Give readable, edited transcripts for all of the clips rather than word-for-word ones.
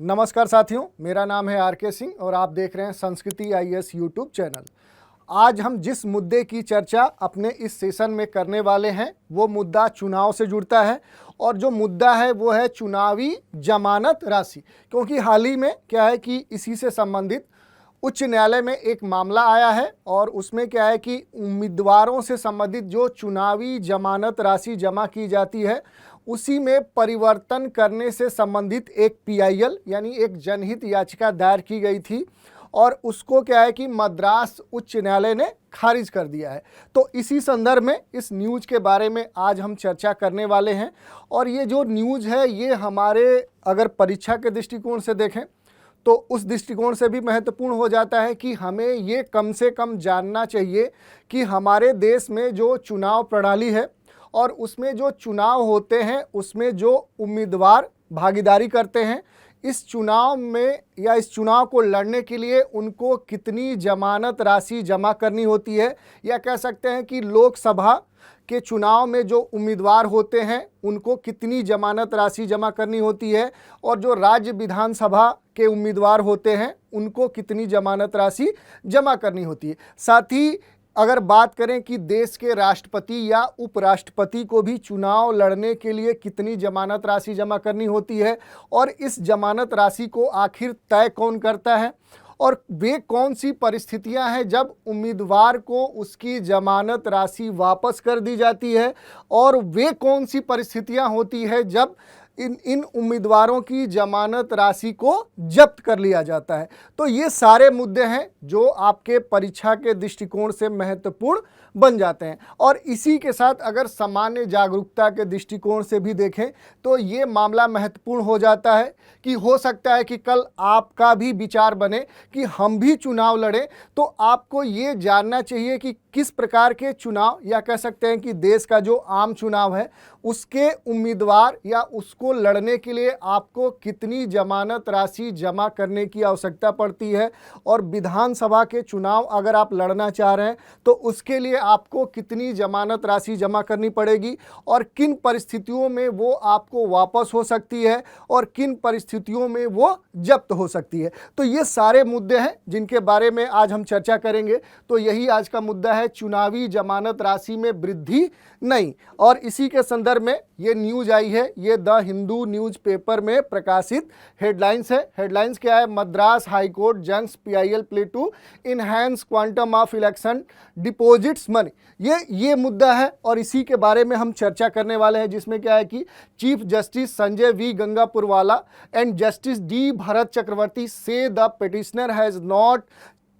नमस्कार साथियों, मेरा नाम है आर के सिंह और आप देख रहे हैं संस्कृति आईएएस यूट्यूब चैनल। आज हम जिस मुद्दे की चर्चा अपने इस सेशन में करने वाले हैं वो मुद्दा चुनाव से जुड़ता है और जो मुद्दा है वो है चुनावी जमानत राशि। क्योंकि हाल ही में क्या है कि इसी से संबंधित उच्च न्यायालय में एक मामला आया है और उसमें क्या है कि उम्मीदवारों से संबंधित जो चुनावी जमानत राशि जमा की जाती है उसी में परिवर्तन करने से संबंधित एक पीआईएल यानी एक जनहित याचिका दायर की गई थी और उसको क्या है कि मद्रास उच्च न्यायालय ने खारिज कर दिया है। तो इसी संदर्भ में इस न्यूज़ के बारे में आज हम चर्चा करने वाले हैं और ये जो न्यूज़ है ये हमारे अगर परीक्षा के दृष्टिकोण से देखें तो उस दृष्टिकोण से भी महत्वपूर्ण हो जाता है कि हमें ये कम से कम जानना चाहिए कि हमारे देश में जो चुनाव प्रणाली है और उसमें जो चुनाव होते हैं उसमें जो उम्मीदवार भागीदारी करते हैं इस चुनाव में या इस चुनाव को लड़ने के लिए उनको कितनी जमानत राशि जमा करनी होती है, या कह सकते हैं कि लोकसभा के चुनाव में जो उम्मीदवार होते हैं उनको कितनी जमानत राशि जमा करनी होती है और जो राज्य विधानसभा के उम्मीदवार होते हैं उनको कितनी जमानत राशि जमा करनी होती है। साथ ही अगर बात करें कि देश के राष्ट्रपति या उपराष्ट्रपति को भी चुनाव लड़ने के लिए कितनी जमानत राशि जमा करनी होती है और इस जमानत राशि को आखिर तय कौन करता है और वे कौन सी परिस्थितियां हैं जब उम्मीदवार को उसकी जमानत राशि वापस कर दी जाती है और वे कौन सी परिस्थितियां होती है जब इन उम्मीदवारों की जमानत राशि को जब्त कर लिया जाता है। तो ये सारे मुद्दे हैं जो आपके परीक्षा के दृष्टिकोण से महत्वपूर्ण बन जाते हैं और इसी के साथ अगर सामान्य जागरूकता के दृष्टिकोण से भी देखें तो ये मामला महत्वपूर्ण हो जाता है कि हो सकता है कि कल आपका भी विचार बने कि हम भी चुनाव लड़ें। तो आपको ये जानना चाहिए कि किस प्रकार के चुनाव या कह सकते हैं कि देश का जो आम चुनाव है उसके उम्मीदवार या उसको लड़ने के लिए आपको कितनी जमानत राशि जमा करने की आवश्यकता पड़ती है और विधानसभा के चुनाव अगर आप लड़ना चाह रहे हैं तो उसके लिए आपको कितनी जमानत राशि जमा करनी पड़ेगी और किन परिस्थितियों में वो आपको वापस हो सकती है और किन परिस्थितियों में वो जब्त हो सकती है। तो ये सारे मुद्दे हैं जिनके बारे में आज हम चर्चा करेंगे। तो यही आज का मुद्दा है, चुनावी जमानत राशि में वृद्धि नहीं। और इसी के संदर्भ में ये न्यूज आई है, ये द हिंदू न्यूज पेपर में प्रकाशित हेडलाइंस है। हेडलाइंस क्या है? Madras high court junks PIL plea to enhance quantum of election deposits money. ये मुद्दा है और इसी के बारे में हम चर्चा करने वाले हैं, जिसमें क्या है कि chief justice Sanjay V Gangapurwala and justice D Bharat Chakravarty से the petitioner has not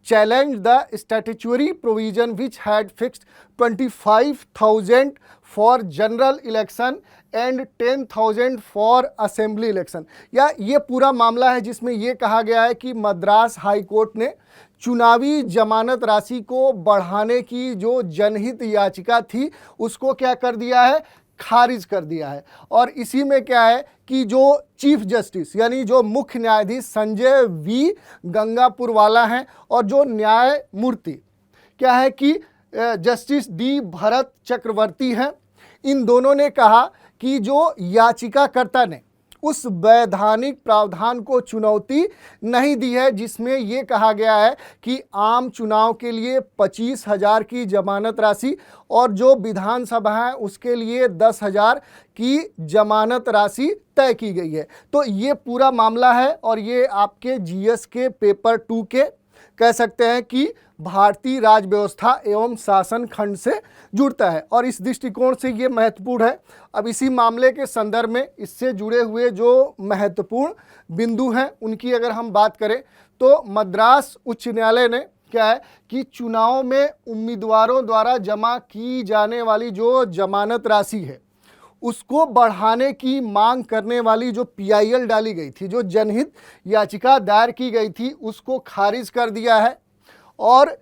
challenge the statutory provision which had fixed 25,000 for general election and 10,000 for assembly election। या ये पूरा मामला है जिसमें ये कहा गया है कि मद्रास हाई कोर्ट ने चुनावी जमानत राशि को बढ़ाने की जो जनहित याचिका थी उसको क्या कर दिया है? खारिज कर दिया है। और इसी में क्या है कि जो चीफ जस्टिस यानी जो मुख्य न्यायाधीश संजय वी गंगापुरवाला हैं और जो न्यायमूर्ति क्या है कि जस्टिस डी भरत चक्रवर्ती हैं, इन दोनों ने कहा कि जो याचिकाकर्ता ने उस वैधानिक प्रावधान को चुनौती नहीं दी है जिसमें ये कहा गया है कि आम चुनाव के लिए 25,000 की जमानत राशि और जो विधानसभा है उसके लिए 10,000 की जमानत राशि तय की गई है। तो ये पूरा मामला है और ये आपके जीएस के पेपर 2 के कह सकते हैं कि भारतीय राज्य व्यवस्था एवं शासन खंड से जुड़ता है और इस दृष्टिकोण से ये महत्वपूर्ण है। अब इसी मामले के संदर्भ में इससे जुड़े हुए जो महत्वपूर्ण बिंदु हैं उनकी अगर हम बात करें तो मद्रास उच्च न्यायालय ने क्या है कि चुनाव में उम्मीदवारों द्वारा जमा की जाने वाली जो जमानत राशि है उसको बढ़ाने की मांग करने वाली जो पीआईएल डाली गई थी, जो जनहित याचिका दायर की गई थी, उसको खारिज कर दिया है और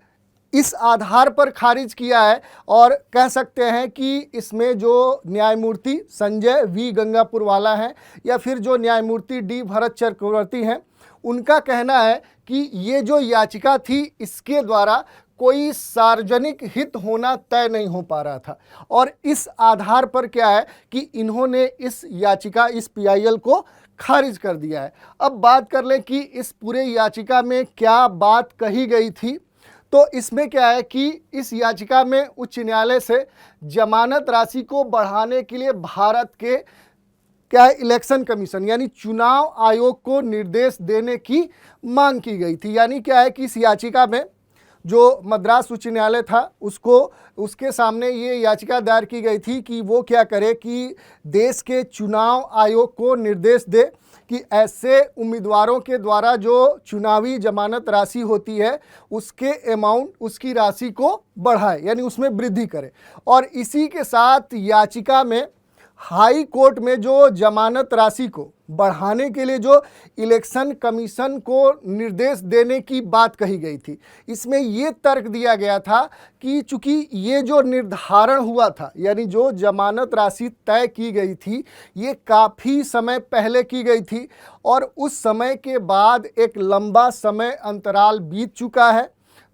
इस आधार पर खारिज किया है। और कह सकते हैं कि इसमें जो न्यायमूर्ति संजय वी गंगापुरवाला हैं या फिर जो न्यायमूर्ति डी भरत चक्रवर्ती हैं, उनका कहना है कि ये जो याचिका थी इसके द्वारा कोई सार्वजनिक हित होना तय नहीं हो पा रहा था और इस आधार पर क्या है कि इन्होंने इस याचिका, इस पीआईएल को खारिज कर दिया है। अब बात कर लें कि इस पूरे याचिका में क्या बात कही गई थी। तो इसमें क्या है कि इस याचिका में उच्च न्यायालय से जमानत राशि को बढ़ाने के लिए भारत के क्या है इलेक्शन कमीशन यानी चुनाव आयोग को निर्देश देने की मांग की गई थी। यानी क्या है कि इस याचिका में जो मद्रास उच्च न्यायालय था उसके सामने ये याचिका दायर की गई थी कि वो क्या करे कि देश के चुनाव आयोग को निर्देश दे कि ऐसे उम्मीदवारों के द्वारा जो चुनावी जमानत राशि होती है उसके अमाउंट, उसकी राशि को बढ़ाए यानी उसमें वृद्धि करे। और इसी के साथ याचिका में हाई कोर्ट में जो जमानत राशि को बढ़ाने के लिए जो इलेक्शन कमीशन को निर्देश देने की बात कही गई थी, इसमें ये तर्क दिया गया था कि चूंकि ये जो निर्धारण हुआ था यानी जो जमानत राशि तय की गई थी ये काफ़ी समय पहले की गई थी और उस समय के बाद एक लंबा समय अंतराल बीत चुका है,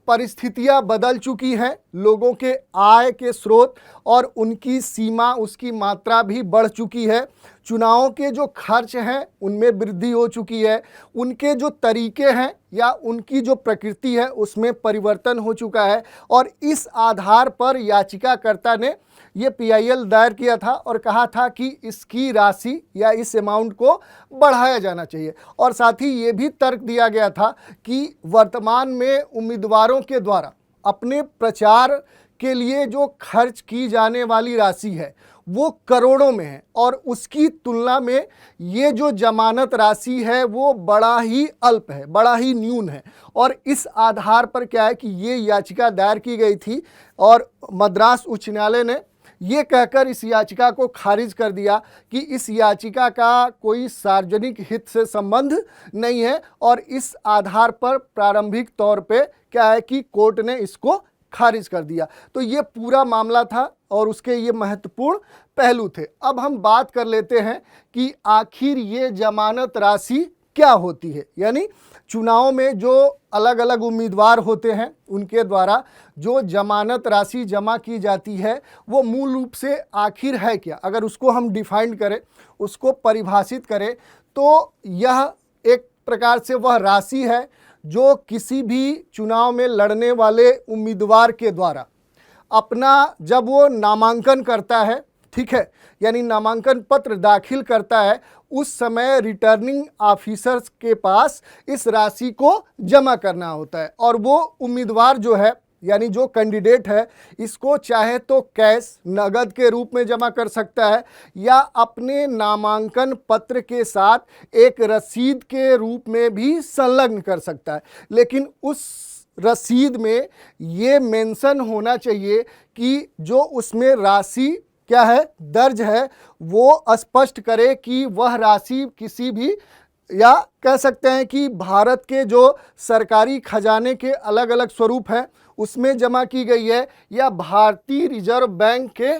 परिस्थितियां बदल चुकी हैं, लोगों के आय के स्रोत और उनकी सीमा, उसकी मात्रा भी बढ़ चुकी है, चुनावों के जो खर्च हैं उनमें वृद्धि हो चुकी है, उनके जो तरीके हैं या उनकी जो प्रकृति है उसमें परिवर्तन हो चुका है और इस आधार पर याचिकाकर्ता ने ये पीआईएल दायर किया था और कहा था कि इसकी राशि या इस अमाउंट को बढ़ाया जाना चाहिए। और साथ ही ये भी तर्क दिया गया था कि वर्तमान में उम्मीदवारों के द्वारा अपने प्रचार के लिए जो खर्च की जाने वाली राशि है वो करोड़ों में है और उसकी तुलना में ये जो जमानत राशि है वो बड़ा ही अल्प है, बड़ा ही न्यून है। और इस आधार पर क्या है कि ये याचिका दायर की गई थी और मद्रास उच्च न्यायालय ने ये कहकर इस याचिका को खारिज कर दिया कि इस याचिका का कोई सार्वजनिक हित से संबंध नहीं है और इस आधार पर प्रारंभिक तौर पे क्या है कि कोर्ट ने इसको खारिज कर दिया। तो ये पूरा मामला था और उसके ये महत्वपूर्ण पहलू थे। अब हम बात कर लेते हैं कि आखिर ये जमानत राशि क्या होती है, यानी चुनाव में जो अलग अलग उम्मीदवार होते हैं उनके द्वारा जो जमानत राशि जमा की जाती है वो मूल रूप से आखिर है क्या। अगर उसको हम डिफाइन करें, उसको परिभाषित करें तो यह एक प्रकार से वह राशि है जो किसी भी चुनाव में लड़ने वाले उम्मीदवार के द्वारा अपना जब वो नामांकन करता है, ठीक है, यानी नामांकन पत्र दाखिल करता है, उस समय रिटर्निंग ऑफिसर्स के पास इस राशि को जमा करना होता है और वो उम्मीदवार जो है यानी जो कैंडिडेट है इसको चाहे तो कैश, नगद के रूप में जमा कर सकता है या अपने नामांकन पत्र के साथ एक रसीद के रूप में भी संलग्न कर सकता है। लेकिन उस रसीद में ये मेंशन होना चाहिए कि जो उसमें राशि क्या है दर्ज है वो स्पष्ट करे कि वह राशि किसी भी या कह सकते हैं कि भारत के जो सरकारी खजाने के अलग अलग स्वरूप हैं उसमें जमा की गई है या भारतीय रिजर्व बैंक के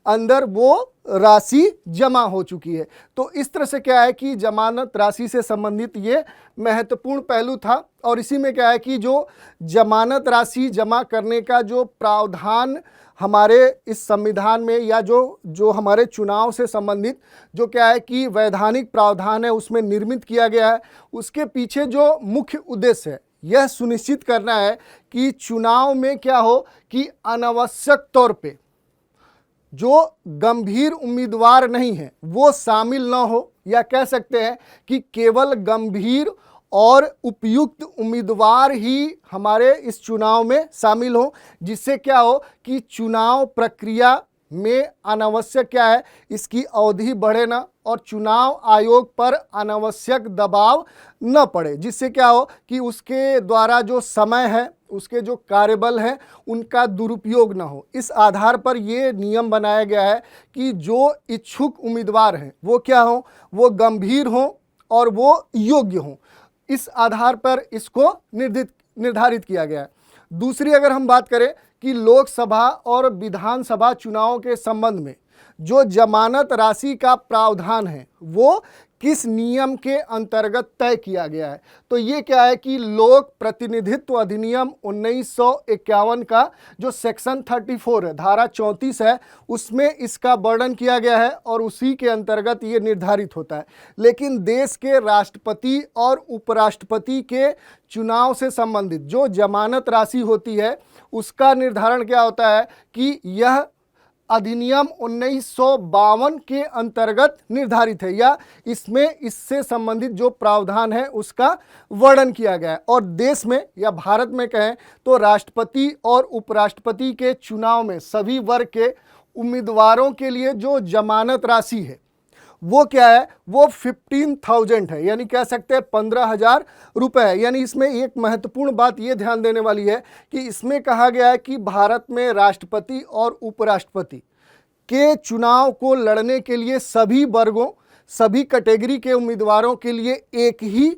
अंदर वो राशि जमा हो चुकी है। तो इस तरह से क्या है कि जमानत राशि से संबंधित ये महत्वपूर्ण पहलू था और इसी में क्या है कि जो जमानत राशि जमा करने का जो प्रावधान हमारे इस संविधान में या जो हमारे चुनाव से संबंधित जो क्या है कि वैधानिक प्रावधान है उसमें निर्मित किया गया है, उसके पीछे जो मुख्य उद्देश्य है यह सुनिश्चित करना है कि चुनाव में क्या हो कि अनावश्यक तौर पे जो गंभीर उम्मीदवार नहीं है वो शामिल ना हो या कह सकते हैं कि केवल गंभीर और उपयुक्त उम्मीदवार ही हमारे इस चुनाव में शामिल हो, जिससे क्या हो कि चुनाव प्रक्रिया में अनावश्यक क्या है इसकी अवधि बढ़े ना और चुनाव आयोग पर अनावश्यक दबाव न पड़े, जिससे क्या हो कि उसके द्वारा जो समय है उसके जो कार्यबल है उनका दुरुपयोग न हो। इस आधार पर ये नियम बनाया गया है कि जो इच्छुक उम्मीदवार हैं वो क्या हो, वो गंभीर हों और वो योग्य हों। इस आधार पर इसको निर्धारित किया गया है। दूसरी अगर हम बात करें कि लोकसभा और विधानसभा चुनावों के संबंध में जो जमानत राशि का प्रावधान है वो किस नियम के अंतर्गत तय किया गया है। तो ये क्या है कि लोक प्रतिनिधित्व अधिनियम 1951 का जो सेक्शन 34 है, धारा 34 है, उसमें इसका वर्णन किया गया है और उसी के अंतर्गत ये निर्धारित होता है। लेकिन देश के राष्ट्रपति और उपराष्ट्रपति के चुनाव से संबंधित जो जमानत राशि होती है उसका निर्धारण क्या होता है कि यह अधिनियम 1952 के अंतर्गत निर्धारित है, या इसमें इससे संबंधित जो प्रावधान है उसका वर्णन किया गया है। और देश में या भारत में कहें तो राष्ट्रपति और उपराष्ट्रपति के चुनाव में सभी वर्ग के उम्मीदवारों के लिए जो जमानत राशि है वो क्या है, वो 15,000 है, यानी कह सकते हैं 15,000 रुपये है। यानी इसमें एक महत्वपूर्ण बात ये ध्यान देने वाली है कि इसमें कहा गया है कि भारत में राष्ट्रपति और उपराष्ट्रपति के चुनाव को लड़ने के लिए सभी वर्गों, सभी कैटेगरी के उम्मीदवारों के लिए एक ही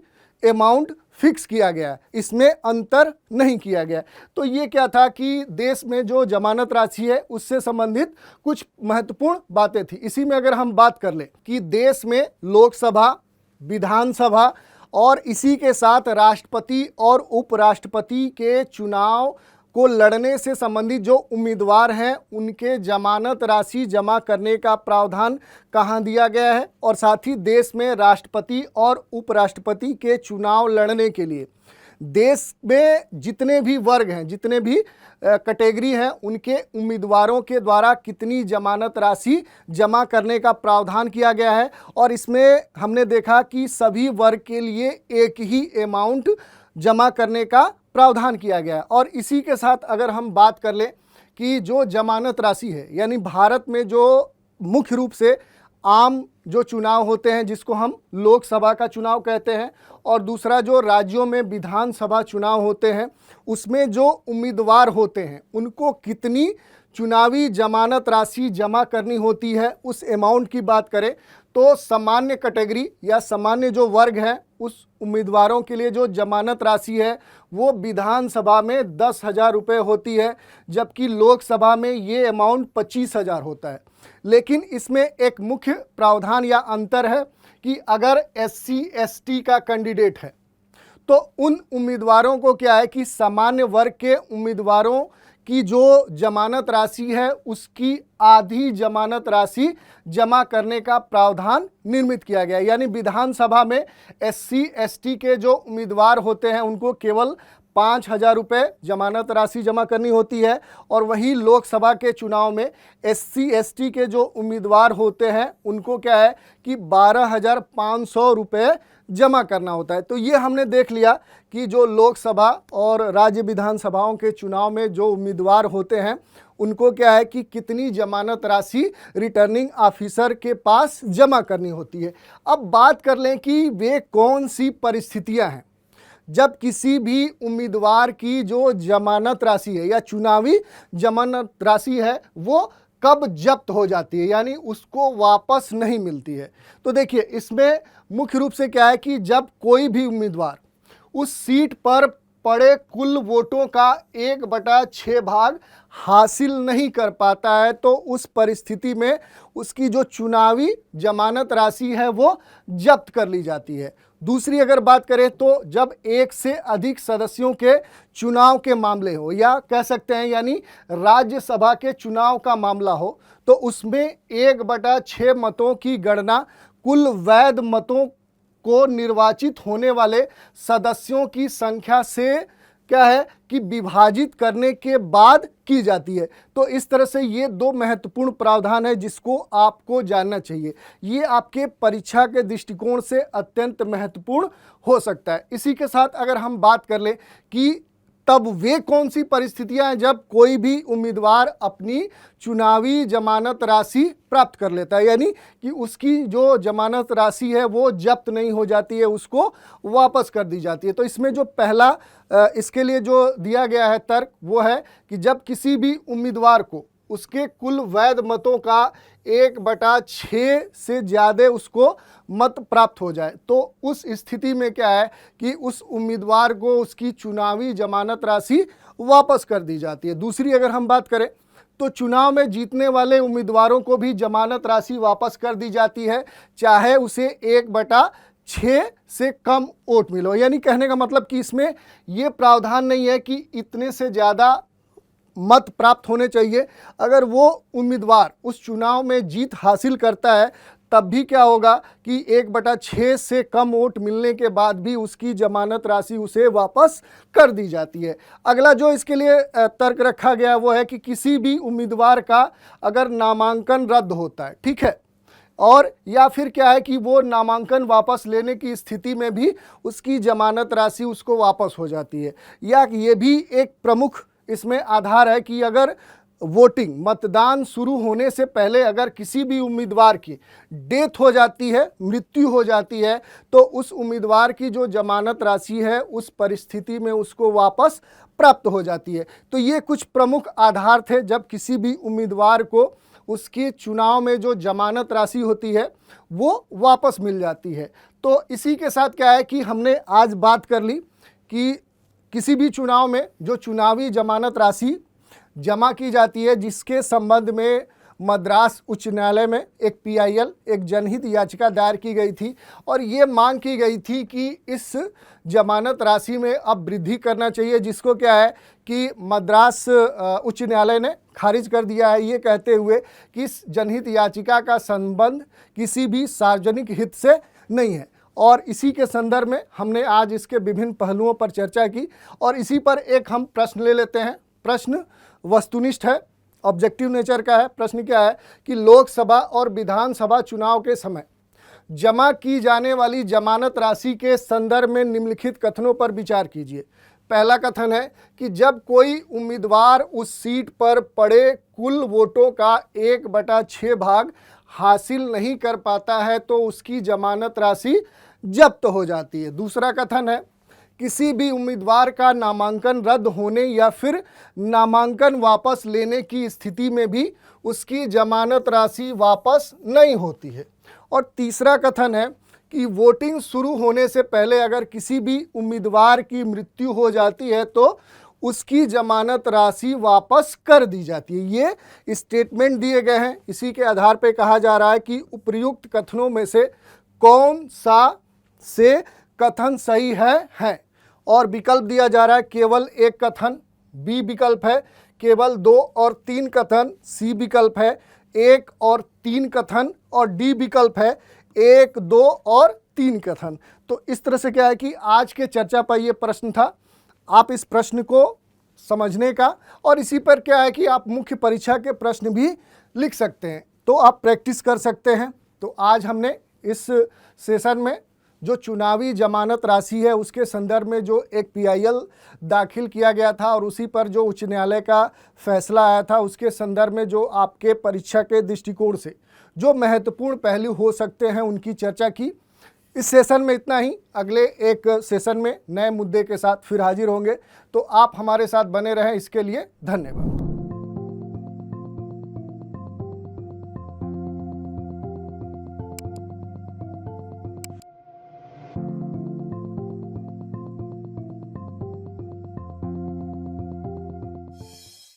अमाउंट फिक्स किया गया है, इसमें अंतर नहीं किया गया। तो ये क्या था कि देश में जो जमानत राशि है उससे संबंधित कुछ महत्वपूर्ण बातें थी। इसी में अगर हम बात कर लें कि देश में लोकसभा, विधानसभा और इसी के साथ राष्ट्रपति और उपराष्ट्रपति के चुनाव को लड़ने से संबंधित जो उम्मीदवार हैं उनके जमानत राशि जमा करने का प्रावधान कहाँ दिया गया है, और साथ ही देश में राष्ट्रपति और उपराष्ट्रपति के चुनाव लड़ने के लिए देश में जितने भी वर्ग हैं, जितने भी कैटेगरी हैं, उनके उम्मीदवारों के द्वारा कितनी जमानत राशि जमा करने का प्रावधान किया गया है। और इसमें हमने देखा कि सभी वर्ग के लिए एक ही अमाउंट जमा करने का प्रावधान किया गया है। और इसी के साथ अगर हम बात कर लें कि जो जमानत राशि है, यानी भारत में जो मुख्य रूप से आम जो चुनाव होते हैं जिसको हम लोकसभा का चुनाव कहते हैं, और दूसरा जो राज्यों में विधानसभा चुनाव होते हैं, उसमें जो उम्मीदवार होते हैं उनको कितनी चुनावी जमानत राशि जमा करनी होती है, उस अमाउंट की बात करें तो सामान्य कैटेगरी या सामान्य जो वर्ग है उस उम्मीदवारों के लिए जो जमानत राशि है वो विधानसभा में 10,000 रुपये होती है, जबकि लोकसभा में ये अमाउंट 25,000 होता है। लेकिन इसमें एक मुख्य प्रावधान या अंतर है कि अगर SC ST का कैंडिडेट है तो उन उम्मीदवारों को क्या है कि सामान्य वर्ग के उम्मीदवारों की जो जमानत राशि है उसकी आधी जमानत राशि जमा करने का प्रावधान निर्मित किया गया है। यानी विधानसभा में SC ST के जो उम्मीदवार होते हैं उनको केवल 5,000 रुपये जमानत राशि जमा करनी होती है, और वहीं लोकसभा के चुनाव में SC ST के जो उम्मीदवार होते हैं उनको क्या है कि 12,500 रुपये जमा करना होता है। तो ये हमने देख लिया कि जो लोकसभा और राज्य विधानसभाओं के चुनाव में जो उम्मीदवार होते हैं उनको क्या है कि कितनी जमानत राशि रिटर्निंग ऑफिसर के पास जमा करनी होती है। अब बात कर लें कि वे कौन सी परिस्थितियां हैं जब किसी भी उम्मीदवार की जो जमानत राशि है या चुनावी जमानत राशि है वो कब जब्त हो जाती है, यानी उसको वापस नहीं मिलती है। तो देखिए इसमें मुख्य रूप से क्या है कि जब कोई भी उम्मीदवार उस सीट पर पड़े कुल वोटों का 1/6 भाग हासिल नहीं कर पाता है तो उस परिस्थिति में उसकी जो चुनावी जमानत राशि है वो जब्त कर ली जाती है। दूसरी अगर बात करें तो जब एक से अधिक सदस्यों के चुनाव के मामले हो, या कह सकते हैं यानी राज्यसभा के चुनाव का मामला हो, तो उसमें 1/6 मतों की गणना कुल वैध मतों को निर्वाचित होने वाले सदस्यों की संख्या से क्या है कि विभाजित करने के बाद की जाती है। तो इस तरह से ये दो महत्वपूर्ण प्रावधान है जिसको आपको जानना चाहिए। ये आपके परीक्षा के दृष्टिकोण से अत्यंत महत्वपूर्ण हो सकता है। इसी के साथ अगर हम बात कर लें कि तब वे कौन सी परिस्थितियां हैं जब कोई भी उम्मीदवार अपनी चुनावी जमानत राशि प्राप्त कर लेता है, यानी कि उसकी जो जमानत राशि है वो जब्त नहीं हो जाती है, उसको वापस कर दी जाती है। तो इसमें जो पहला इसके लिए जो दिया गया है तर्क वो है कि जब किसी भी उम्मीदवार को उसके कुल वैध मतों का 1/6 से ज़्यादा उसको मत प्राप्त हो जाए तो उस स्थिति में क्या है कि उस उम्मीदवार को उसकी चुनावी जमानत राशि वापस कर दी जाती है। दूसरी अगर हम बात करें तो चुनाव में जीतने वाले उम्मीदवारों को भी जमानत राशि वापस कर दी जाती है, चाहे उसे 1/6 से कम वोट मिलो। यानी कहने का मतलब कि इसमें ये प्रावधान नहीं है कि इतने से ज़्यादा मत प्राप्त होने चाहिए। अगर वो उम्मीदवार उस चुनाव में जीत हासिल करता है तब भी क्या होगा कि 1/6 से कम वोट मिलने के बाद भी उसकी जमानत राशि उसे वापस कर दी जाती है। अगला जो इसके लिए तर्क रखा गया वो है कि किसी भी उम्मीदवार का अगर नामांकन रद्द होता है, ठीक है, और या फिर क्या है कि वो नामांकन वापस लेने की स्थिति में भी उसकी जमानत राशि उसको वापस हो जाती है। या ये भी एक प्रमुख इसमें आधार है कि अगर वोटिंग मतदान शुरू होने से पहले अगर किसी भी उम्मीदवार की डेथ हो जाती है, मृत्यु हो जाती है, तो उस उम्मीदवार की जो जमानत राशि है उस परिस्थिति में उसको वापस प्राप्त हो जाती है। तो ये कुछ प्रमुख आधार थे जब किसी भी उम्मीदवार को उसके चुनाव में जो जमानत राशि होती है वो वापस मिल जाती है। तो इसी के साथ क्या है कि हमने आज बात कर ली कि किसी भी चुनाव में जो चुनावी जमानत राशि जमा की जाती है, जिसके संबंध में मद्रास उच्च न्यायालय में एक PIL एक जनहित याचिका दायर की गई थी और ये मांग की गई थी कि इस जमानत राशि में अब वृद्धि करना चाहिए, जिसको क्या है कि मद्रास उच्च न्यायालय ने खारिज कर दिया है, ये कहते हुए कि इस जनहित याचिका का संबंध किसी भी सार्वजनिक हित से नहीं है। और इसी के संदर्भ में हमने आज इसके विभिन्न पहलुओं पर चर्चा की और इसी पर एक हम प्रश्न ले लेते हैं। प्रश्न वस्तुनिष्ठ है, ऑब्जेक्टिव नेचर का है। प्रश्न क्या है कि लोकसभा और विधानसभा चुनाव के समय जमा की जाने वाली जमानत राशि के संदर्भ में निम्नलिखित कथनों पर विचार कीजिए। पहला कथन है कि जब कोई उम्मीदवार उस सीट पर पड़े कुल वोटों का 1/6 भाग हासिल नहीं कर पाता है तो उसकी जमानत राशि जब्त हो जाती है। दूसरा कथन है किसी भी उम्मीदवार का नामांकन रद्द होने या फिर नामांकन वापस लेने की स्थिति में भी उसकी जमानत राशि वापस नहीं होती है। और तीसरा कथन है कि वोटिंग शुरू होने से पहले अगर किसी भी उम्मीदवार की मृत्यु हो जाती है तो उसकी जमानत राशि वापस कर दी जाती है। ये स्टेटमेंट दिए गए हैं, इसी के आधार पर कहा जा रहा है कि उपर्युक्त कथनों में से कौन सा से कथन सही है। और विकल्प दिया जा रहा है केवल एक कथन बी विकल्प है, केवल 2 और 3 कथन सी विकल्प है, 1 और 3 कथन और डी विकल्प है 1, 2 और 3 कथन। तो इस तरह से क्या है कि आज के चर्चा पर ये प्रश्न था। आप इस प्रश्न को समझने का और इसी पर क्या है कि आप मुख्य परीक्षा के प्रश्न भी लिख सकते हैं, तो आप प्रैक्टिस कर सकते हैं। तो आज हमने इस सेशन में जो चुनावी जमानत राशि है उसके संदर्भ में जो एक PIL दाखिल किया गया था और उसी पर जो उच्च न्यायालय का फैसला आया था उसके संदर्भ में जो आपके परीक्षा के दृष्टिकोण से जो महत्वपूर्ण पहलू हो सकते हैं उनकी चर्चा की। इस सेशन में इतना ही। अगले एक सेशन में नए मुद्दे के साथ फिर हाजिर होंगे, तो आप हमारे साथ बने रहें। इसके लिए धन्यवाद।